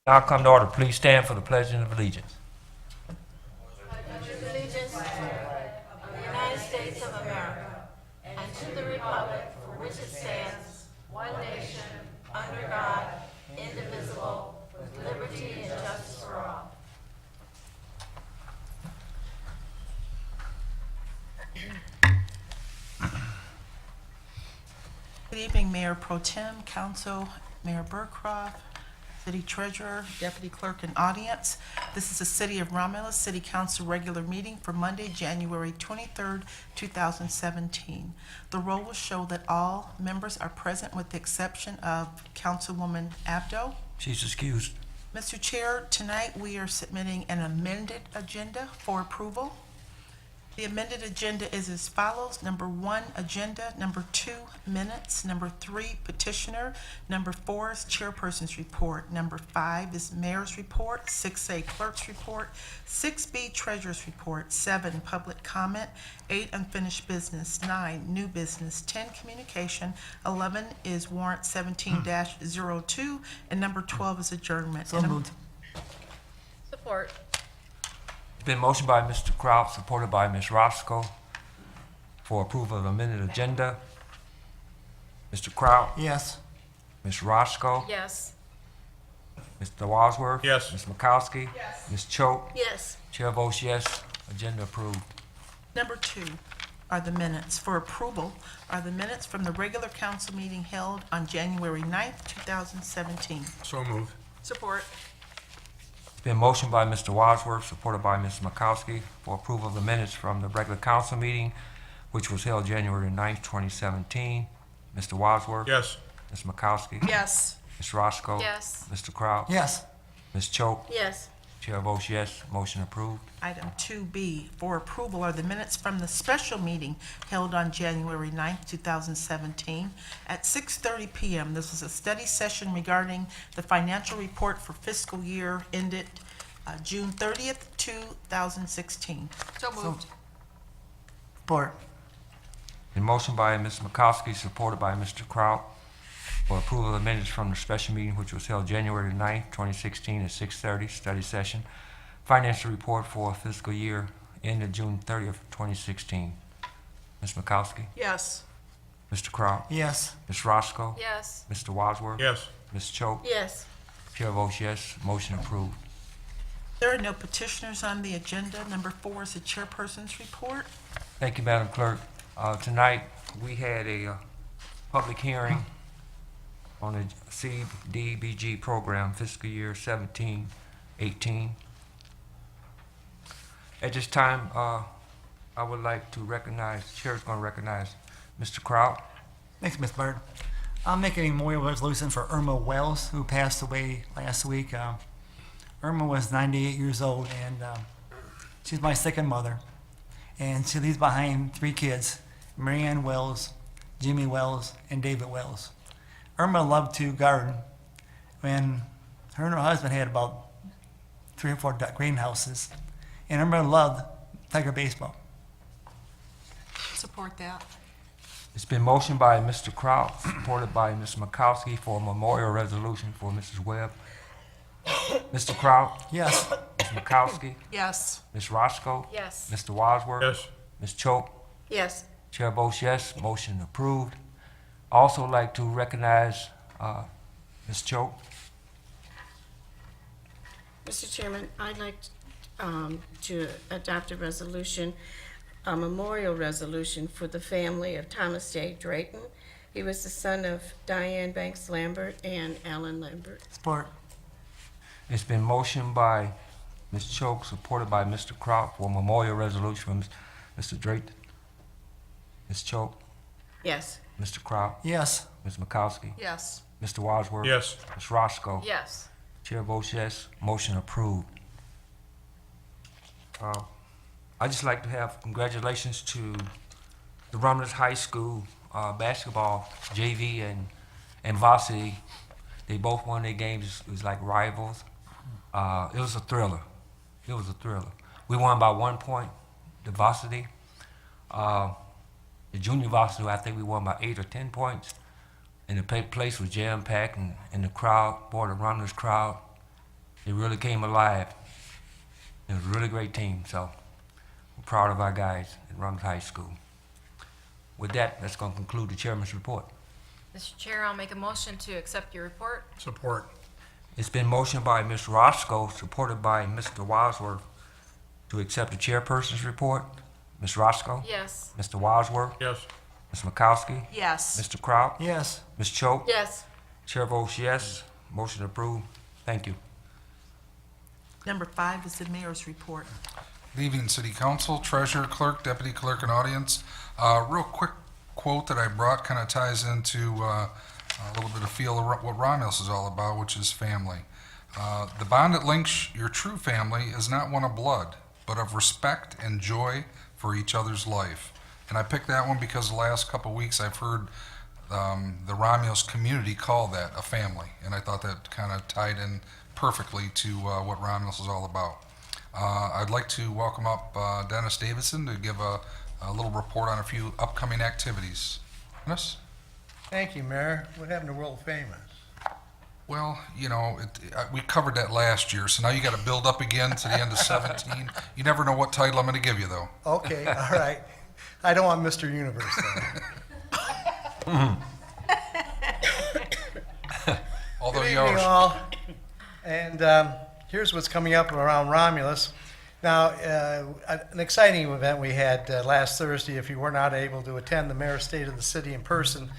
Now come to order. Please stand for the Pledge of Allegiance. Allegiance to the United States of America and to the republic for which it stands, one nation, under God, indivisible, with liberty and justice for all. Good evening, Mayor Pro Tem, Council, Mayor Burcroft, City Treasurer, Deputy Clerk, and audience. This is the City of Romulus City Council regular meeting for Monday, January 23rd, 2017. The roll will show that all members are present with the exception of Councilwoman Abdo. She's excused. Mr. Chair, tonight we are submitting an amended agenda for approval. The amended agenda is as follows. Number 1, agenda. Number 2, minutes. Number 3, petitioner. Number 4 is chairperson's report. Number 5 is mayor's report. 6A, clerk's report. 6B, treasurer's report. 7, public comment. 8, unfinished business. 9, new business. 10, communication. 11 is warrant 17-02. And number 12 is adjournment. So moved. Support. It's been motioned by Mr. Kraut, supported by Ms. Roscoe, for approval of the amended agenda. Mr. Kraut, Yes. Ms. Roscoe, Yes. Mr. Wadsworth. Yes. Ms. Makowski. Yes. Ms. Choate. Yes. Chair votes yes. Agenda approved. Number 2 are the minutes. For approval are the minutes from the regular council meeting held on January 9th, 2017. So moved. Support. It's been motioned by Mr. Wadsworth, supported by Ms. Makowski, for approval of the minutes from the regular council meeting, which was held January 9th, 2017. Mr. Wadsworth. Yes. Ms. Makowski. Yes. Ms. Roscoe. Yes. Mr. Kraut. Yes. Ms. Choate. Yes. Chair votes yes. Motion approved. Item 2B for approval are the minutes from the special meeting held on January 9th, 2017 at 6:30 p.m. This was a study session regarding the financial report for fiscal year ended June 30th, 2016. So moved. Support. Been motioned by Ms. Makowski, supported by Mr. Kraut, for approval of the minutes from the special meeting which was held January 9th, 2016 at 6:30, study session. Financial report for fiscal year ended June 30th, 2016. Ms. Makowski, Yes. Mr. Kraut, Yes. Ms. Roscoe, Yes. Mr. Wadsworth, Yes. Ms. Choate. Yes. Chair votes yes. Motion approved. There are no petitioners on the agenda. Number 4 is the chairperson's report. Thank you, Madam Clerk. Tonight, we had a public hearing on the CDBG program fiscal year 17-18. At this time, I would like to recognize, the Chair's going to recognize Mr. Kraut. Thanks, Ms. Bird. I'm making a memorial resolution for Irma Wells, who passed away last week. Irma was 98 years old, and she's my second mother. And she leaves behind 3 kids, Marianne Wells, Jimmy Wells, and David Wells. Irma loved to garden. When her and her husband had about 3 or 4 greenhouses, and Irma loved Tiger baseball. Support that. It's been motioned by Mr. Kraut, supported by Ms. Makowski, for a memorial resolution for Mrs. Webb. Mr. Kraut, Yes. Ms. Makowski, Yes. Ms. Roscoe, Yes. Mr. Wadsworth, Yes. Ms. Choate. Yes. Chair votes yes. Motion approved. Also like to recognize Ms. Choate. Mr. Chairman, I'd like to adopt a resolution, a memorial resolution for the family of Thomas J. Drayton. He was the son of Diane Banks Lambert and Alan Lambert. Support. It's been motioned by Ms. Choate, supported by Mr. Kraut, for a memorial resolution from Mr. Drayton. Ms. Choate, Yes. Mr. Kraut, Yes. Ms. Makowski, Yes. Mr. Wadsworth. Yes. Ms. Roscoe. Yes. Chair votes yes. Motion approved. I'd just like to have congratulations to the Romulus High School basketball, JV and varsity. They both won their games. It was like rivals. It was a thriller. It was a thriller. We won by 1 point, the varsity. The junior varsity, I think we won by 8 or 10 points. And the place was jam-packed, and the crowd, boy, the Romulus crowd, They really came alive. It was a really great team, so we're proud of our guys at Romulus High School. With that, that's going to conclude the chairman's report. Mr. Chair, I'll make a motion to accept your report. Support. It's been motioned by Ms. Roscoe, supported by Mr. Wadsworth, to accept the chairperson's report. Ms. Roscoe? Yes. Mr. Wadsworth? Yes. Ms. Makowski? Yes. Mr. Kraut? Yes. Ms. Choate? Yes. Chair votes yes. Motion approved. Thank you. Number 5 is the mayor's report. Leaving City Council, Treasurer, Clerk, Deputy Clerk, and Audience. Real quick quote that I brought kind of ties into a little bit of feel of what Romulus is all about, which is family. The bond that links your true family is not one of blood, but of respect and joy for each other's life. And I picked that one because the last couple of weeks I've heard the Romulus community call that a family, and I thought that kind of tied in perfectly to what Romulus is all about. I'd like to welcome up Dennis Davidson to give a little report on a few upcoming activities. Dennis? Thank you, Mayor. What happened to World Famous? Well, you know, we covered that last year, so now you got to build up again to the end of 17. You never know what title I'm going to give you, though. Okay, all right. I don't want Mr. Universe, though. Although Good you evening, are, all. And here's what's coming up around Romulus. Now, an exciting event we had last Thursday. If you were not able to attend the Mayor's State of the City in person,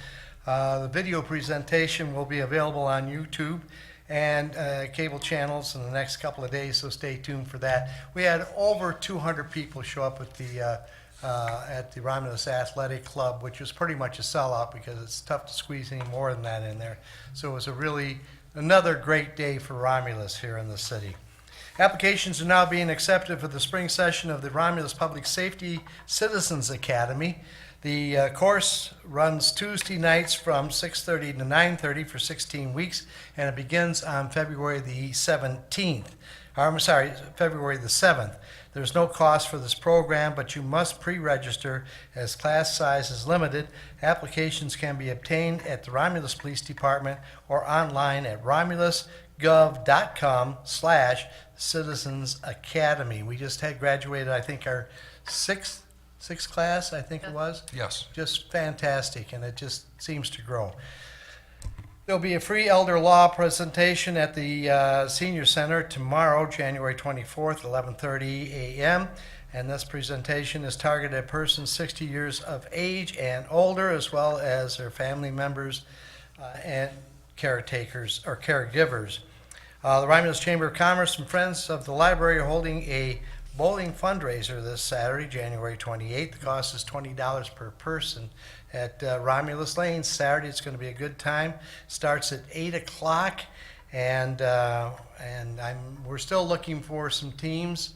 the video presentation will be available on YouTube and cable channels in the next couple of days, so stay tuned for that. We had over 200 people show up at the Romulus Athletic Club, which was pretty much a sellout because it's tough to squeeze any more than that in there. So it was another great day for Romulus here in the city. Applications are now being accepted for the spring session of the Romulus Public Safety Citizens Academy. The course runs Tuesday nights from 6:30 to 9:30 for 16 weeks, and it begins on February the 17th. February the 7th. There's no cost for this program, but you must pre-register as class size is limited. Applications can be obtained at the Romulus Police Department or online at romulusgov.com/Citizens Academy. We just had graduated, I think, our sixth class, I think it was. yes. Just fantastic, and it just seems to grow. There'll be a free elder law presentation at the Senior Center tomorrow, January 24th, 11:30 a.m. And this presentation is targeted at persons 60 years of age and older, as well as their family members and caretakers or caregivers. The Romulus Chamber of Commerce and Friends of the Library are holding a bowling fundraiser this Saturday, January 28th. The cost is $20 per person at Romulus Lane. Saturday, it's going to be a good time. Starts at 8 o'clock, and we're still looking for some teams.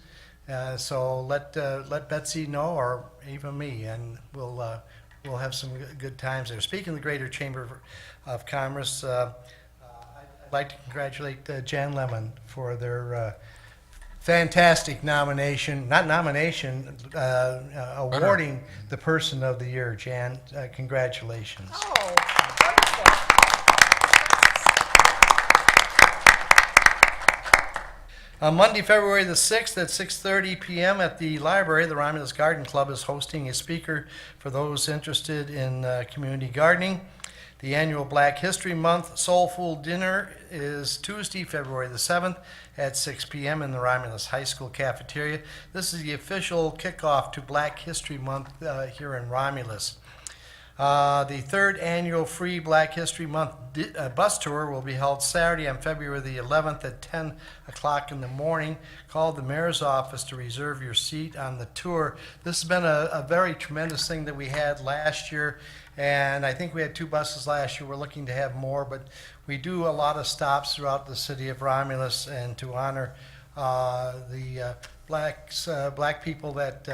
So let Betsy know, or even me, and we'll have some good times there. Speaking of the Greater Chamber of Commerce, I'd like to congratulate Jan Lemon for their fantastic awarding the Person of the Year. Jan, congratulations. On Monday, February the 6th at 6:30 p.m. at the library, the Romulus Garden Club is hosting a speaker for those interested in community gardening. The annual Black History Month Soul Food Dinner is Tuesday, February the 7th at 6 p.m. in the Romulus High School cafeteria. This is the official kickoff to Black History Month here in Romulus. The third annual free Black History Month bus tour will be held Saturday on February the 11th at 10 o'clock in the morning. Call the mayor's office to reserve your seat on the tour. This has been a very tremendous thing that we had last year, and I think we had 2 buses last year. We're looking to have more, but we do a lot of stops throughout the city of Romulus, and to honor the black people that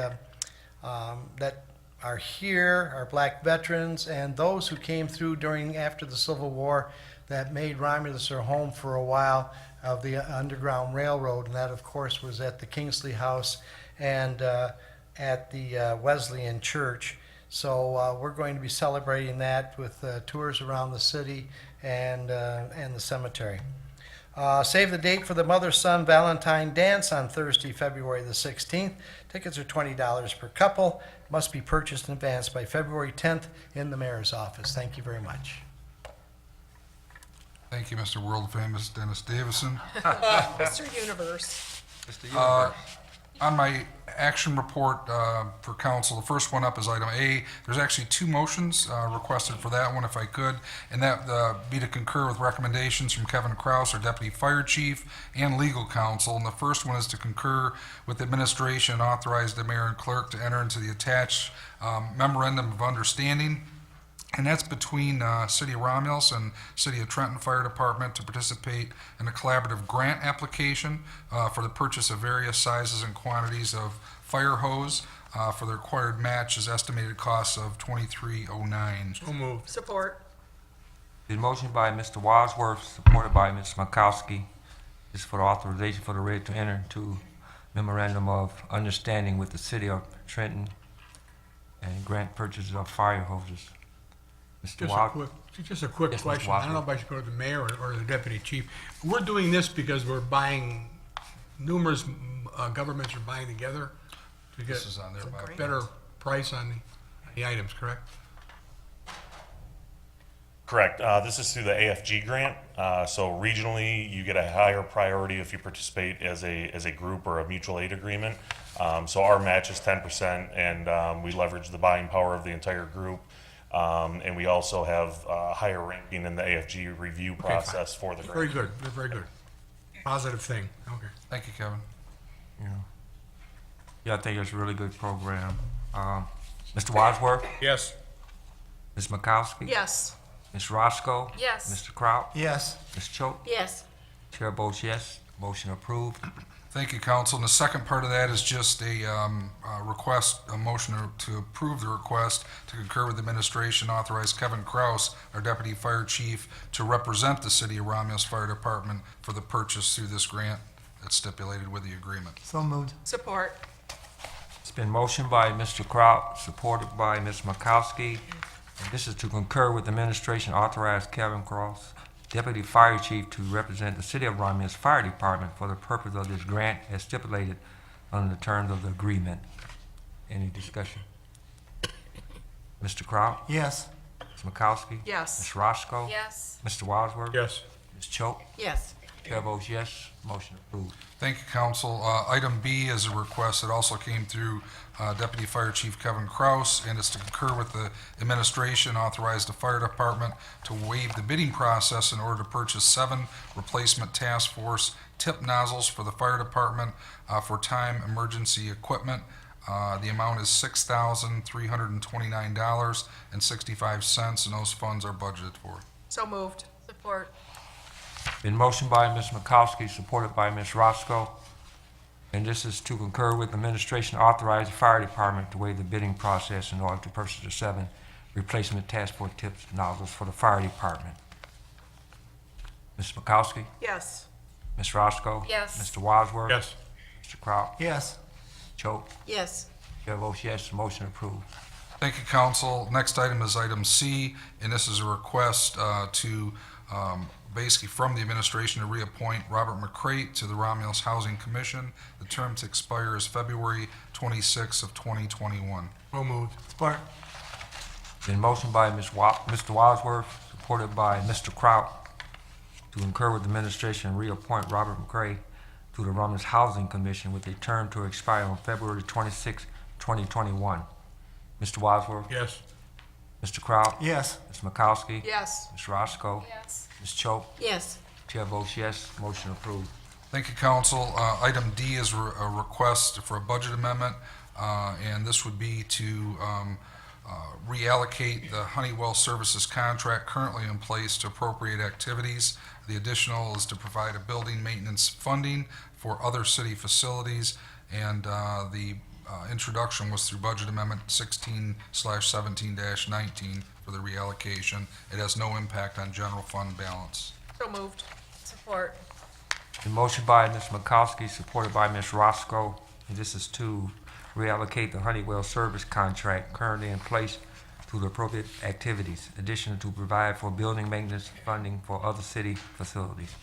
are here, our black veterans, and those who came through after the Civil War that made Romulus their home for a while of the Underground Railroad, and that, of course, was at the Kingsley House and at the Wesleyan Church. So we're going to be celebrating that with tours around the city and the cemetery. Save the date for the Mother-Son Valentine Dance on Thursday, February the 16th. Tickets are $20 per couple. Must be purchased in advance by February 10th in the mayor's office. Thank you very much. Thank you, Mr. World Famous Dennis Davison. Mr. Universe. Mr. Universe. On my action report for council, the first one up is item A. There's actually two motions requested for that one, if I could, and that be to concur with recommendations from Kevin Kraus, our deputy fire chief, and legal counsel. And the first one is to concur with the administration, authorize the mayor and clerk to enter into the attached memorandum of understanding. And that's between City of Romulus and City of Trenton Fire Department to participate in a collaborative grant application for the purchase of various sizes and quantities of fire hose for the required match is estimated cost of $2309. So moved. Support. The motion by Mr. Wadsworth, supported by Ms. Makowski, is for the authorization for the rate to enter into memorandum of understanding with the City of Trenton and grant purchases of fire hoses. Mr. Wadsworth. Just a quick Yes, Mr. question. I don't know if Wadsworth. I should go to the mayor or the deputy chief. We're doing this because we're buying, numerous governments are buying together to This get is on there by a better price on the items, correct? Correct. This is through the AFG grant. So regionally, you get a higher priority if you participate as a group or a mutual aid agreement. So our match is 10%, and we leverage the buying power of the entire group. And we also have higher ranking in the AFG review process for the grant. Very good, very good. Positive thing, okay. Thank you, Kevin. Yeah, I think it's a really good program. Mr. Wadsworth, Yes. Ms. Makowski. Yes. Ms. Roscoe. Yes. Mr. Kraut. Yes. Ms. Choate. Yes. Chair votes yes. Motion approved. Thank you, council. And the second part of that is just a request, a motion to approve the request to concur with the administration, authorize Kevin Kraus, our deputy fire chief, to represent the City of Romulus Fire Department for the purchase through this grant that's stipulated with the agreement. So moved. Support. It's been motioned by Mr. Kraut, supported by Ms. Makowski. And this is to concur with the administration, authorize Kevin Kraus, Deputy Fire Chief, to represent the City of Romulus Fire Department for the purpose of this grant as stipulated under the terms of the agreement. Any discussion? Mr. Kraut? Yes. Ms. Makowski? Yes. Ms. Roscoe? Yes. Mr. Wadsworth? Yes. Ms. Choate? Yes. Chair votes yes. Motion approved. Thank you, council. Item B is a request that also came through Deputy Fire Chief Kevin Kraus, and it's to concur with the administration, authorize the fire department to waive the bidding process in order to purchase 7 replacement task force tip nozzles for the fire department for time emergency equipment. The amount is $6,329.65, and those funds are budgeted for. So moved. Support. Been motioned by Ms. Makowski, supported by Ms. Roscoe. And this is to concur with administration, authorize the fire department to waive the bidding process in order to purchase the 7 replacement task force tips nozzles for the fire department. Ms. Makowski? Yes. Ms. Roscoe? Yes. Mr. Wadsworth? Yes. Mr. Kraut? Yes. Choate? Yes. Chair votes yes, motion approved. Thank you, council. Next item is item C, and this is a request to basically from the administration to reappoint Robert McCrate to the Romulus Housing Commission. The term to expire is February 26th of 2021. So moved. Support. Been motioned by Mr. Wadsworth, supported by Mr. Kraut, to concur with the administration and reappoint Robert McCray to the Romulus Housing Commission with a term to expire on February 26, 2021. Mr. Wadsworth? Yes. Mr. Kraut? Yes. Ms. Makowski? Yes. Ms. Roscoe? Yes. Ms. Choate? Yes. Chair votes yes, motion approved. Thank you, council. Item D is a request for a budget amendment, and this would be to reallocate the Honeywell Services contract currently in place to appropriate activities. The additional is to provide a building maintenance funding for other city facilities, and the introduction was through budget amendment 16/17-19 for the reallocation. It has no impact on general fund balance. So moved. Support. The motion by Ms. Makowski, supported by Ms. Roscoe, and this is to reallocate the Honeywell service contract currently in place to the appropriate activities, additionally to provide for building maintenance funding for other city facilities.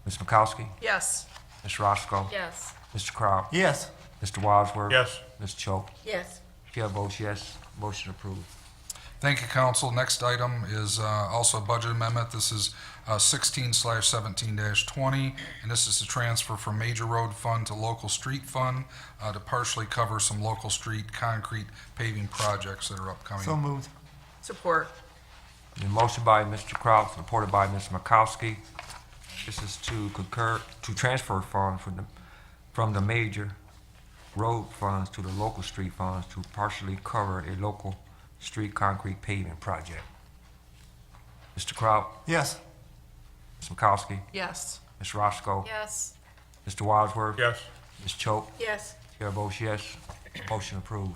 Ms. Makowski, Yes. Ms. Roscoe, Yes. Mr. Crowe, Yes. Mr. Wadsworth. Yes. Ms. Choate. Yes. Chair votes yes. Motion approved. Thank you, council. Next item is also a budget amendment. This is 16/17-20, and this is to transfer from major road fund to local street fund to partially cover some local street concrete paving projects that are upcoming. So moved. Support. The motion by Mr. Kraut, supported by Ms. Makowski. This is to transfer funds from the major road funds to the local street funds to partially cover a local street concrete paving project. Mr. Kraut, Yes. Ms. Makowski, Yes. Ms. Roscoe, Yes. Mr. Wadsworth, Yes. Ms. Choate. Yes. Chair votes yes. Motion approved.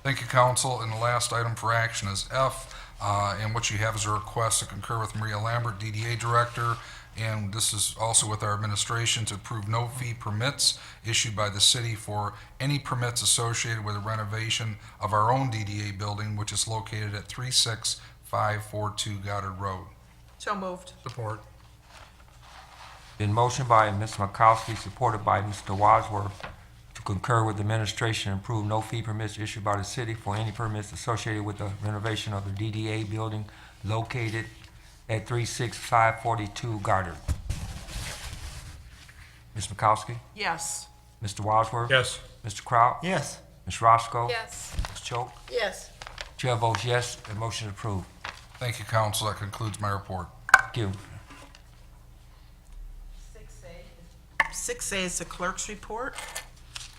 Thank you, council. And the last item for action is F, and what you have is a request to concur with Maria Lambert, DDA Director, and this is also with our administration to approve no-fee permits issued by the city for any permits associated with the renovation of our own DDA building, which is located at 36542 Goddard Road. So moved. Support. Been motioned by Ms. Makowski, supported by Mr. Wadsworth, to concur with the administration and approve no fee permits issued by the city for any permits associated with the renovation of the DDA building located at 36542 Goddard. Ms. Makowski, Yes. Mr. Wadsworth. Yes. Mr. Kraut. Yes. Ms. Roscoe. Yes. Ms. Choate. Yes. Chair votes yes, the motion is approved. Thank you, council. That concludes my report. Thank you. 6A is the clerk's report.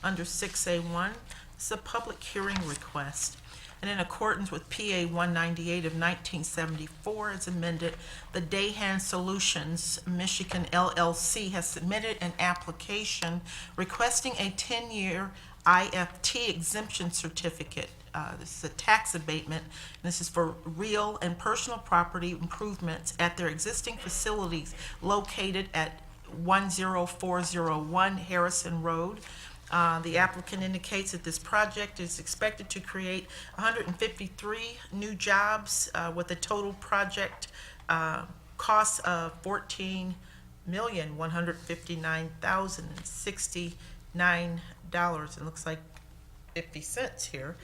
Under 6A1, it's a public hearing request. And in accordance with PA 198 of 1974 as amended, the Dayhan Solutions Michigan LLC has submitted an application requesting a 10-year IFT exemption certificate. This is a tax abatement. This is for real and personal property improvements at their existing facilities located at 10401 Harrison Road. The applicant indicates that this project is expected to create 153 new jobs with a total project cost of $14,159,069. It looks like 50 cents here.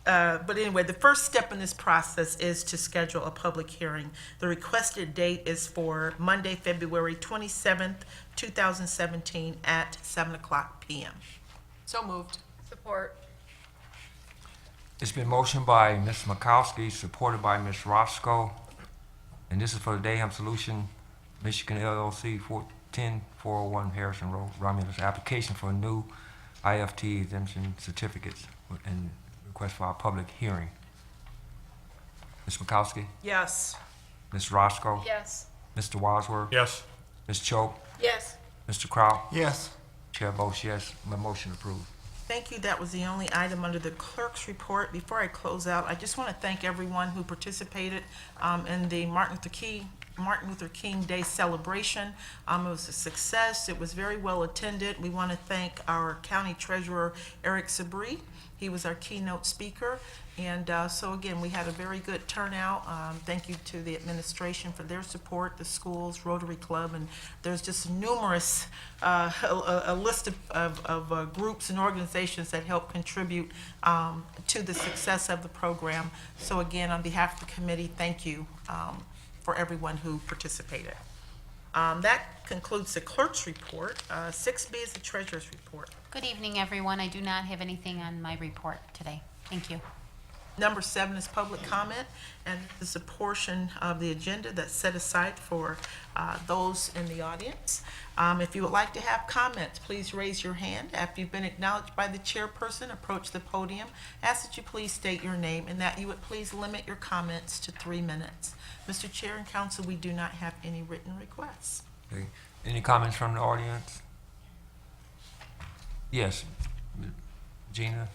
But anyway, the first step in this process is to schedule a public hearing. The requested date is for Monday, February 27th, 2017 at 7 o'clock p.m. So moved. Support. It's been motioned by Ms. Makowski, supported by Ms. Roscoe, and this is for the Dayham Solution Michigan LLC, 10401 Harrison Road, Romulus, application for new IFT exemption certificates and request for our public hearing. Ms. Makowski, Yes. Ms. Roscoe, Yes. Mr. Wadsworth, Yes. Ms. Choate, Yes. Mr. Kraut. Yes. Chair votes yes, the motion approved. Thank you. That was the only item under the clerk's report. Before I close out, I just want to thank everyone who participated in the Martin Luther King Day celebration. It was a success. It was very well attended. We want to thank our county treasurer, Eric Sabri. He was our keynote speaker. And so again, we had a very good turnout. Thank you to the administration for their support, the schools, Rotary Club, and there's just numerous, a list of groups and organizations that help contribute to the success of the program. So again, on behalf of the committee, thank you for everyone who participated. That concludes the clerk's report. 6B is the treasurer's report. Good evening, everyone. I do not have anything on my report today. Thank you. Number 7 is public comment, and this is a portion of the agenda that's set aside for those in the audience. If you would like to have comments, please raise your hand. After you've been acknowledged by the chairperson, approach the podium. Ask that you please state your name and that you would please limit your comments to 3 minutes. Mr. Chair and Council, we do not have any written requests. Okay. Any comments from the audience? Yes, Gina?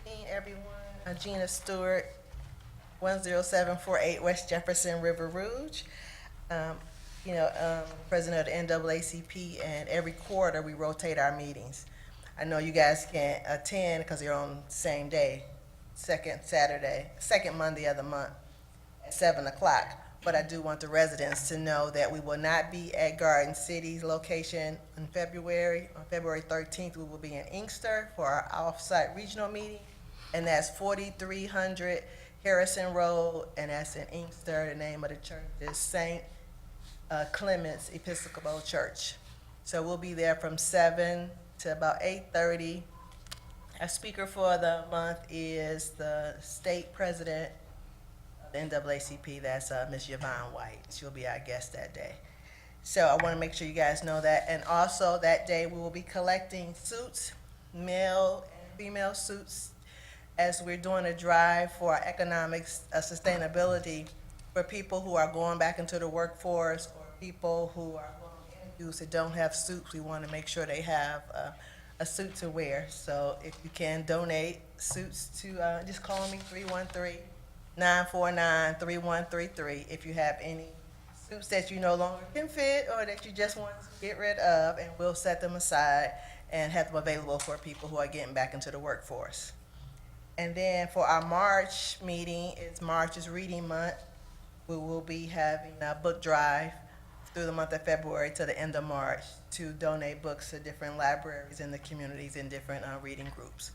Good evening, everyone. Gina Stewart, 10748 West Jefferson River Rouge. President of the NAACP, and every quarter we rotate our meetings. I know you guys can't attend because you're on the same day, second Monday of the month. at 7 o'clock. But I do want the residents to know that we will not be at Garden City's location in February. On February 13th, we will be in Inkster for our off-site regional meeting, and that's 4300 Harrison Road, and that's in Inkster. The name of the church is St. Clement's Episcopal Church. So we'll be there from 7 to about 8:30. Our speaker for the month is the state president of the NAACP, that's Ms. Yvonne White. She'll be our guest that day. So I want to make sure you guys know that. And also that day, we will be collecting suits, male and female suits, as we're doing a drive for our economic sustainability for people who are going back into the workforce or people who are interviews that don't have suits. We want to make sure they have a suit to wear. So if you can donate suits to, just call me 313-949-3133 if you have any suits that you no longer can fit or that you just want to get rid of, and we'll set them aside and have them available for people who are getting back into the workforce. And then for our March meeting, March is reading month. We will be having a book drive through the month of February to the end of March to donate books to different libraries in the communities in different reading groups.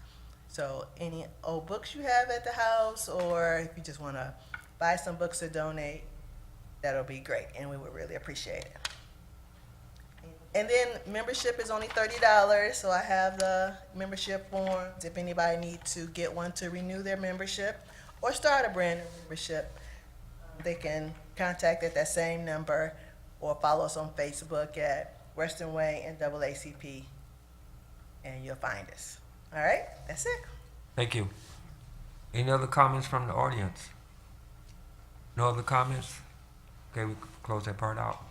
So any old books you have at the house, or if you just want to buy some books to donate, that'll be great, and we would really appreciate it. And then membership is only $30, so I have the membership forms. If anybody needs to get one to renew their membership or start a brand new membership, they can contact at that same number or follow us on Facebook at Western Way and NAACP, and you'll find us. All right, that's it. Thank you. Any other comments from the audience? No other comments? Okay, we can close that part out.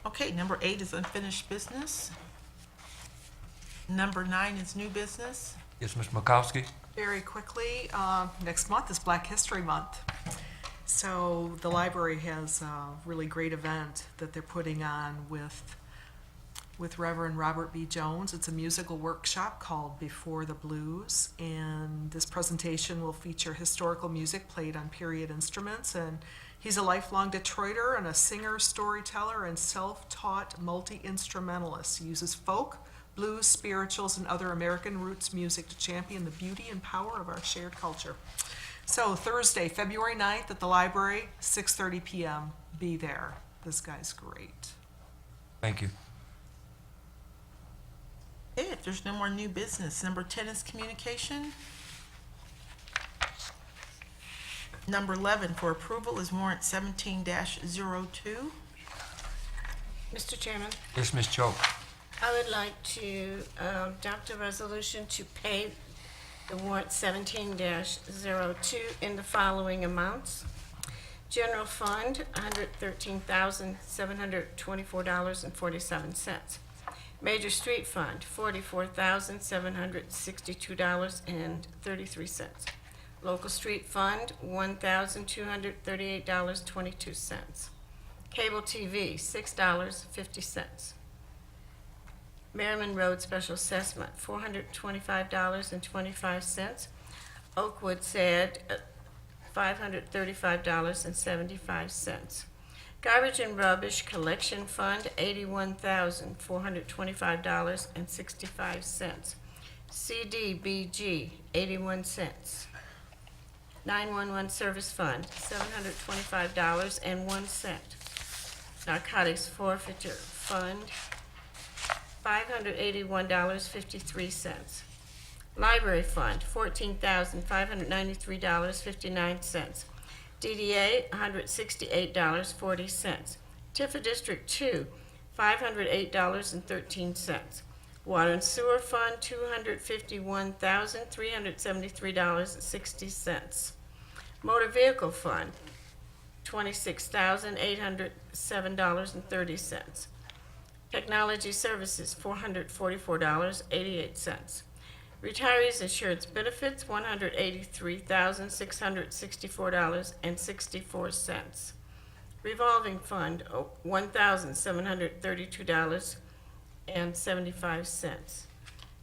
Okay, number 8 is unfinished business. Number 9 is new business. Yes, Ms. Makowski? Very quickly, next month is Black History Month. So the library has a really great event that they're putting on with Reverend Robert B. Jones. It's a musical workshop called Before the Blues, and this presentation will feature historical music played on period instruments. And he's a lifelong Detroiter and a singer, storyteller, and self-taught multi-instrumentalist. He uses folk, blues, spirituals, and other American roots music to champion the beauty and power of our shared culture. So Thursday, February 9th at the library, 6:30 p.m. Be there. This guy's great. Thank you. Okay, if there's no more new business, number 10 is communication. Number 11 for approval is warrant 17-02. Mr. Chairman, Yes, Ms. Choate. I would like to adopt a resolution to pay the warrant 17-02 in the following amounts. General Fund, $113,724.47. Major Street Fund, $44,762.33. Local Street Fund, $1,238.22. Cable TV, $6.50. Merriman Road Special Assessment, $425.25. Oakwood said $535.75. Garbage and Rubbish Collection Fund, $81,425.65. CDBG, 81 cents. 911 Service Fund, $725.01. Narcotics Forfeiture Fund, $581.53. Library Fund, $14,593.59. DDA, $168.40. Tifa District 2, $508.13. Water and Sewer Fund, $251,373.60. Motor Vehicle Fund, $26,807.30. Technology Services, $444.88. Retirees Insurance Benefits, $183,664.64. Revolving Fund, $1,732.75.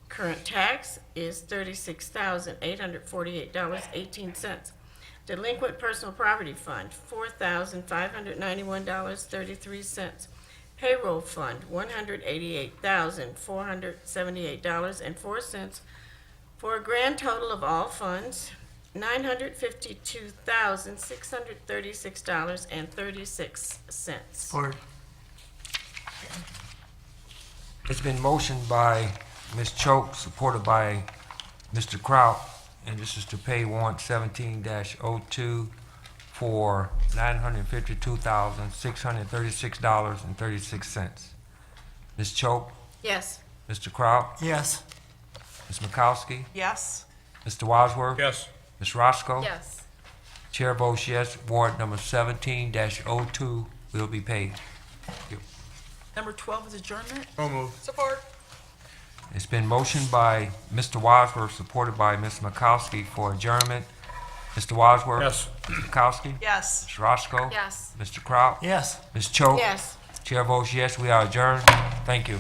Current tax is $36,848.18. Delinquent Personal Property Fund, $4,591.33. Payroll Fund, $188,478.04, for a grand total of all funds, $952,636.36. Support. It's been motioned by Ms. Choate, supported by Mr. Kraut, and this is to pay warrant 17-02 for $952,636.36. Ms. Choate, Yes. Mr. Kraut, Yes. Ms. Makowski, Yes. Mr. Wadsworth, Yes. Ms. Roscoe. Yes. Chair votes yes, warrant number 17-02 will be paid. Number 12 is adjournment. So moved. Support. It's been motioned by Mr. Wadsworth, supported by Ms. Makowski for adjournment. Mr. Wadsworth? Yes. Ms. Makowski? Yes. Ms. Roscoe? Yes. Mr. Kraut? Yes. Ms. Choate? Yes. Chair votes yes, we are adjourned. Thank you.